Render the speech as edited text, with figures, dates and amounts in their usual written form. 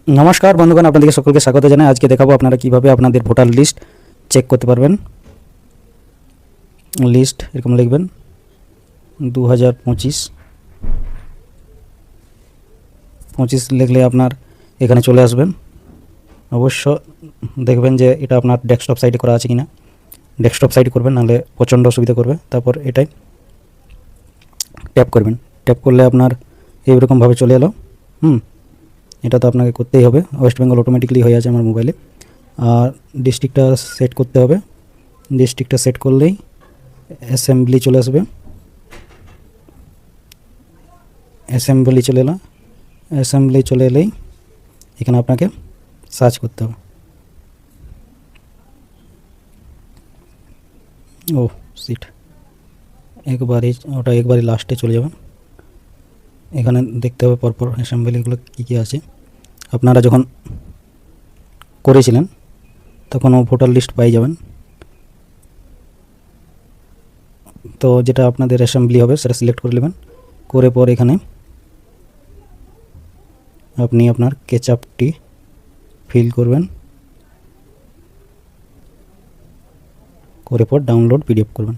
নমস্কার বন্ধুগণ, আপনাদেরকে সকলকে স্বাগত জানাই। আজকে দেখাবো আপনারা কিভাবে আপনাদের ভোটার লিস্ট চেক করতে পারবেন। লিস্ট এরকম লিখবেন 2025 লিখলে আপনার এখানে চলে আসবেন। অবশ্য দেখবেন যে এটা আপনার ডেস্কটপ সাইটে করা আছে কিনা। ডেস্কটপ সাইটে করবেন, নাহলে প্রচণ্ড অসুবিধা করবে। তারপর এটাই ট্যাপ করবেন। ট্যাপ করলে আপনার এইরকমভাবে চলে এলো। এটা তো আপনাকে করতেই হবে। ওয়েস্ট বেঙ্গল অটোমেটিকলি হয়ে আছে আমার মোবাইলে। আর ডিস্ট্রিক্টটা সেট করতে হবে। ডিস্ট্রিক্টটা সেট করলেই অ্যাসেম্বলি চলে আসবে। অ্যাসেম্বলি চলে এলো। অ্যাসেম্বলি চলে এলেই এখানে আপনাকে সার্চ করতে হবে। ও সিট, একবারই লাস্টে চলে যাবেন। এখানে দেখতে হবে পরপর অ্যাসেম্বলিগুলো কী কী আছে। আপনারা যখন করেছিলেন তখন ভোটার লিস্ট পাই যাবেন। তো যেটা আপনাদের অ্যাসেম্বলি হবে সেটা সিলেক্ট করে নেবেন। করে পর এখানে আপনি আপনার কেচআপটি ফিল করবেন। করে পর ডাউনলোড পিডিএফ করবেন।